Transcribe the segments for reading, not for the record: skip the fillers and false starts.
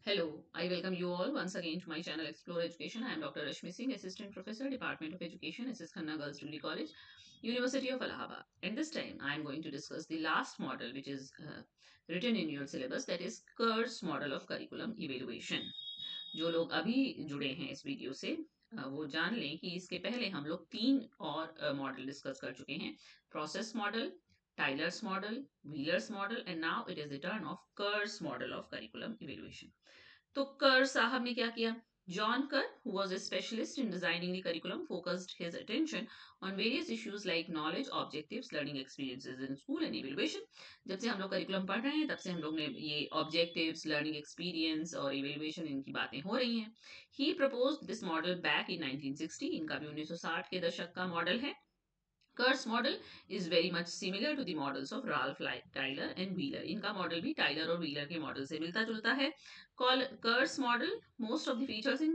Hello, I welcome you all once again to my channel Explore Education. I am Dr. Rashmi Singh, Assistant Professor, Department of Education, SS Khanna Girls Degree College, University of Allahabad. And this time I am going to discuss the last model which is written in your syllabus, that is Kerr's model of curriculum evaluation. जो लोग अभी जुड़े हैं इस video से वो जान लें कि इसके पहले हम लोग तीन और मॉडल डिस्कस कर चुके हैं. Process model, Tyler's model, Wheeler's model and now it is the turn of Kerr's model of curriculum evaluation. तो कर साहब ने क्या किया? John Kerr, who was a specialist in designing the curriculum, focused his attention on various issues like knowledge, objectives, learning experiences in school and evaluation. जब से हम लोग करिकुलम पढ़ रहे हैं तब से हम लोग ने ये ऑब्जेक्टिव्स, लर्निंग एक्सपीरियंस और इवेल्युएशन इनकी बातें हो रही हैं. He proposed this model back in 1960. इनका भी 1960 के दशक का मॉडल है. Kerr's model is very much similar to the models of Ralph Tyler and Wheeler. इनका मॉडल भी टाइलर और व्हीलर के मॉडल से मिलता जुलता है. Kerr's model, most of the features in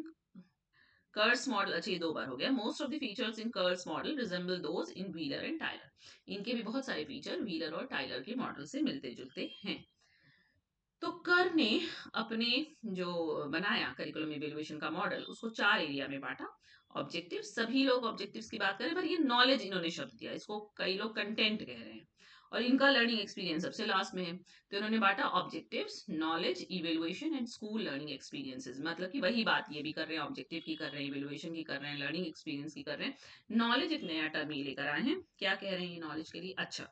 Kerr's model, अच्छा ये दो बार हो गया. Most of the features in Kerr's model resemble those in Wheeler and Tyler. इनके भी बहुत सारे फीचर व्हीलर और टाइलर के मॉडल से मिलते जुलते हैं. तो कर ने अपने जो बनाया करिकुलम इवेल्युएशन का मॉडल उसको चार एरिया में बांटा. ऑब्जेक्टिव, सभी लोग ऑब्जेक्टिव्स की बात करें पर ये नॉलेज इन्होंने शब्द दिया, इसको कई लोग कंटेंट कह रहे हैं. और इनका लर्निंग एक्सपीरियंस सबसे लास्ट में है. तो इन्होंने बांटा objectives, knowledge, evaluation and school learning experiences. मतलब कि वही बात ये भी कर रहे हैं, ऑब्जेक्टिव की कर रहे हैं, इवेल्युएशन की कर रहे हैं, लर्निंग एक्सपीरियंस की कर रहे हैं. नॉलेज एक नया टर्म ये लेकर आए हैं. क्या कह रहे हैं ये नॉलेज के लिए? अच्छा,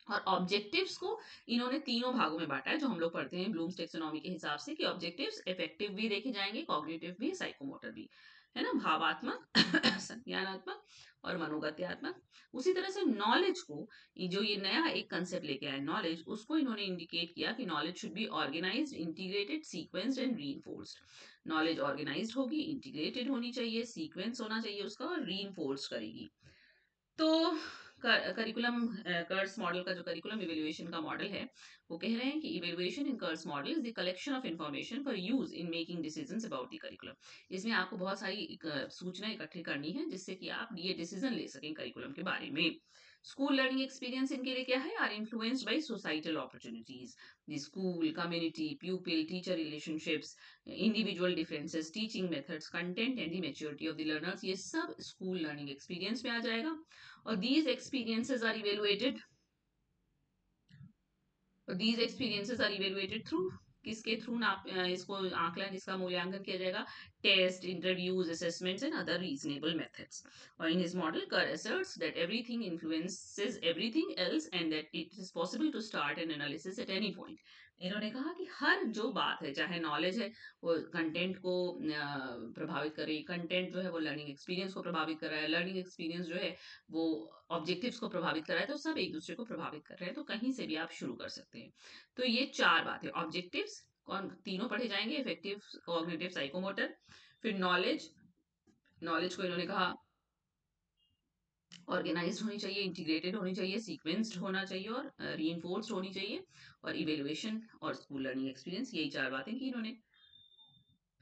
और ऑब्जेक्टिव्स को इन्होंने तीनों भागों में बांटा है जो हम लोग पढ़ते हैं ब्लूम्स टेक्सोनॉमी के हिसाब से कि ऑब्जेक्टिव्स इफेक्टिव भी देखे जाएंगे, कॉग्निटिव भी, साइकोमोटर भी, है ना, भावात्मक संज्ञानात्मक और मनोगत्यात्मक. उसी तरह से नॉलेज को, जो ये नया एक कंसेप्ट लेके आए नॉलेज, उसको इन्होंने इंडिकेट किया कि knowledge should be organised, integrated, sequenced and reinforced. Knowledge organised होगी, इंटीग्रेटेड होनी चाहिए, सीक्वेंस होना चाहिए उसका और रीइंफोर्स करेगी. तो करिकुलम कर्स मॉडल का जो करिकुलम इवेल्युएशन का मॉडल है वो कह रहे हैं कि evaluation in Kerr's model is the collection of information for use in making decisions about the curriculum. इसमें आपको बहुत सारी सूचना इकट्ठी करनी है जिससे कि आप ये डिसीजन ले सकें करिकुलम के बारे में. स्कूल लर्निंग एक्सपीरियंस इनके लिए क्या है? Are influenced by societal opportunities. The school, community, pupil, teacher relationships, individual differences, teaching methods, content and the maturity of the learners, ये सब स्कूल लर्निंग एक्सपीरियंस में आ जाएगा. और these experiences are evaluated through किसके थ्रू नाप इसको आकलन, इसका मूल्यांकन किया जाएगा? Test, interviews, assessments and other reasonable methods. और in his model Kerr asserts that everything influences everything else and that it is possible to start an analysis at any point. इन्होंने कहा कि हर जो बात है, चाहे नॉलेज है, वो कंटेंट को प्रभावित करे, कंटेंट जो है वो लर्निंग एक्सपीरियंस को प्रभावित कर रहा है, लर्निंग एक्सपीरियंस जो है वो ऑब्जेक्टिव्स को प्रभावित कर रहा है, तो सब एक दूसरे को प्रभावित कर रहे हैं. तो कहीं से भी आप शुरू कर सकते हैं. तो ये चार बातें, ऑब्जेक्टिव्स कौन तीनों पढ़े जाएंगे, इफेक्टिव, कॉग्निटिव, साइकोमोटर. फिर नॉलेज, नॉलेज को इन्होंने कहा ऑर्गेनाइज्ड होनी चाहिए, इंटीग्रेटेड होनी चाहिए, सीक्वेंस्ड होना चाहिए और रीइंफोर्स्ड होनी चाहिए. और इवेल्युएशन और स्कूल लर्निंग एक्सपीरियंस, यही चार बातें की इन्होंने.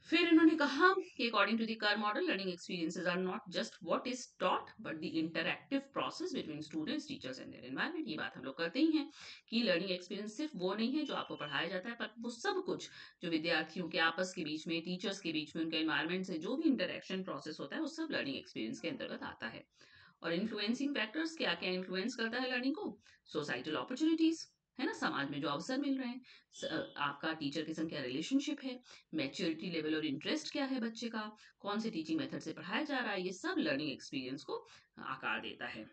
फिर इन्होंने कहा कि according to the Kerr model, learning experiences are not just what is taught but the interactive process between students, teachers and their environment. ये बात हम लोग करते ही हैं कि लर्निंग एक्सपीरियंस सिर्फ वो नहीं है जो आपको पढ़ाया जाता है, पर वो सब कुछ जो विद्यार्थियों के आपस के बीच में, टीचर्स के बीच में, उनके एनवायरनमेंट से जो भी इंटरेक्शन प्रोसेस होता है वो सब लर्निंग एक्सपीरियंस के अंतर्गत आता है. और इन्फ्लुएंसिंग फैक्टर्स, क्या क्या इन्फ्लुएंस करता है लर्निंग को? सोसाइटल अपॉर्चुनिटीज, है ना, समाज में जो अवसर मिल रहे हैं, आपका टीचर के संग क्या रिलेशनशिप है, मैच्योरिटी लेवल और इंटरेस्ट क्या है बच्चे का, कौन से टीचिंग मेथड से पढ़ाया जा रहा है, ये सब लर्निंग एक्सपीरियंस को आकार देता है.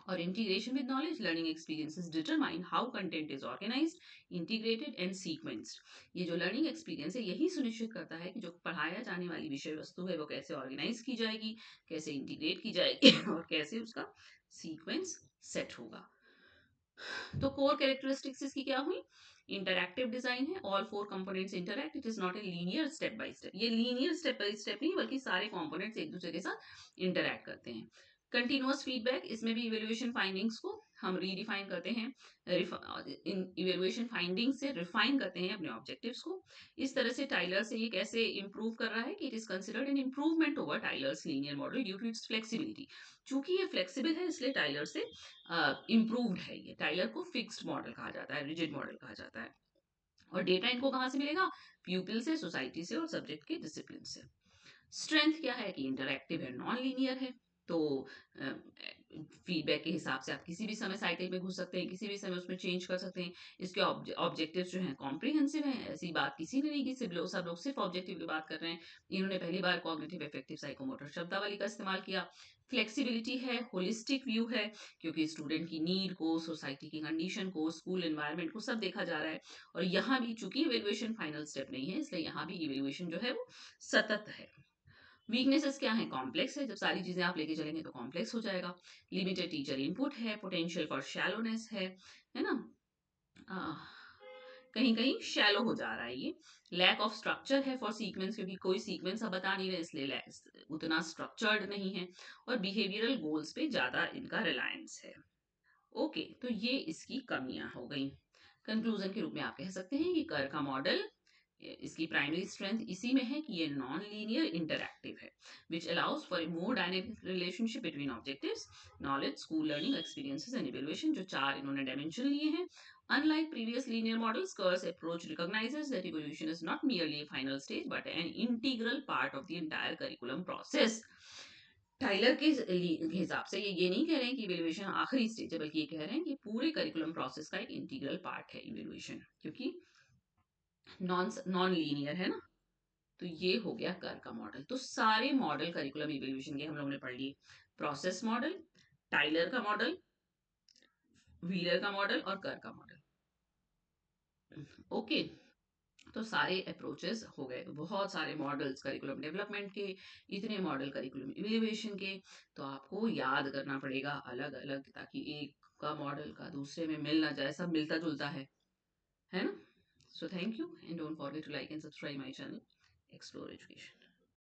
और integration with knowledge, learning experiences determine how content is organised, integrated and sequenced. ये जो लर्निंग एक्सपीरियंस है यही सुनिश्चित करता है कि जो पढ़ाया जाने वाली विषय वस्तु है वो कैसे ऑर्गेनाइज की जाएगी, कैसे इंटीग्रेट की जाएगी और कैसे उसका सीक्वेंस सेट होगा. तो कोर कैरेक्टरिस्टिक्स इसकी क्या हुई? इंटरैक्टिव डिजाइन है, all four components interact, it is not a linear step by step. ये लीनियर स्टेप बाय स्टेप नहीं बल्कि सारे कंपोनेंट्स एक दूसरे के साथ इंटरैक्ट करते हैं. कंटिन्यूअस फीडबैक, इसमें भी इवेल्युएशन फाइंडिंग्स को हम रीडिफाइन करते हैं, इन इवेल्युएशन फाइंडिंग से रिफाइन करते हैं अपने ऑब्जेक्टिव्स को. इस तरह से टाइलर से ये कैसे इंप्रूव कर रहा है कि it is considered an improvement over Tyler's linear model due to its flexibility. चूंकि ये फ्लेक्सिबल है इसलिए टाइलर से इम्प्रूव्ड है. ये टाइलर को फिक्स्ड मॉडल कहा जाता है, रिजिड मॉडल कहा जाता है. और डेटा इनको कहाँ से मिलेगा? प्यूपिल से, सोसाइटी से और सब्जेक्ट के डिसिप्लिन से। स्ट्रेंथ क्या है कि इंटरैक्टिव है, नॉन लीनियर है। तो फीडबैक के हिसाब से आप किसी भी समय साइकिल में घुस सकते हैं, किसी भी समय उसमें चेंज कर सकते हैं। इसके ऑब्जेक्टिव्स जो हैं कॉम्प्रिहेंसिव हैं, ऐसी बात किसी ने नहीं की, सब लोग सिर्फ ऑब्जेक्टिव की बात कर रहे हैं। इन्होंने पहली बार कॉग्निटिव इफेक्टिव साइकोमोटर शब्दावली का इस्तेमाल किया। फ्लेक्सिबिलिटी है, होलिस्टिक व्यू है, क्योंकि स्टूडेंट की नीड को, सोसाइटी की कंडीशन को, स्कूल एनवायरनमेंट को सब देखा जा रहा है। और यहाँ भी चूंकि इवेल्युएशन फाइनल स्टेप नहीं है, इसलिए यहाँ भी इवेल्युएशन जो है वो सतत है। वीकनेसेस क्या है? कॉम्प्लेक्स है, जब सारी चीजें आप लेके चलेंगे तो कॉम्प्लेक्स हो जाएगा। लिमिटेड टीचर इनपुट है, पोटेंशियल फॉर शैलोनेस है ना। कहीं कहीं शैलो हो जा रहा है ये। लैक ऑफ स्ट्रक्चर है फॉर सीक्वेंस, क्योंकि कोई सीक्वेंस आप बता नहीं रहे, इसलिए उतना स्ट्रक्चर्ड नहीं है। और बिहेवियरल गोल्स पे ज्यादा इनका रिलायंस है। ओके, तो ये इसकी कमियां हो गई। कंक्लूजन के रूप में आप कह सकते हैं कि कर का मॉडल, इसकी प्राइमरी स्ट्रेंथ इसी में है कि ये नॉन लीनियर इंटरैक्टिव है, which allows for a more dynamic relationship between objectives, knowledge, school learning experiences and evaluation, जो 4 इन्होंने डायमेंशन लिए हैं। Unlike previous linear models, Kerr's approach recognizes that evolution is not merely a final stage but an integral part of the entire curriculum process. Tyler के हिसाब से ये नहीं कह रहे हैं कि इवेल्युएशन आखिरी स्टेज है, बल्कि ये कह रहे हैं कि पूरे करिकुलम प्रोसेस का एक इंटीग्रल पार्ट है इवेल्युएशन, क्योंकि नॉन लीनियर है ना। तो ये हो गया कर का मॉडल। तो सारे मॉडल करिकुलम इवेल्युएशन के हम लोगों ने पढ़ लिए। प्रोसेस मॉडल, टाइलर का मॉडल, व्हीलर का मॉडल और कर का मॉडल। ओके, तो सारे अप्रोचेस हो गए। बहुत सारे मॉडल्स करिकुलम डेवलपमेंट के, इतने मॉडल करिकुलम इवेल्युएशन के। तो आपको याद करना पड़ेगा अलग अलग, ताकि एक का मॉडल का दूसरे में मिल ना जाए, सब मिलता जुलता है ना। So thank you and don't forget to like and subscribe my channel explore education.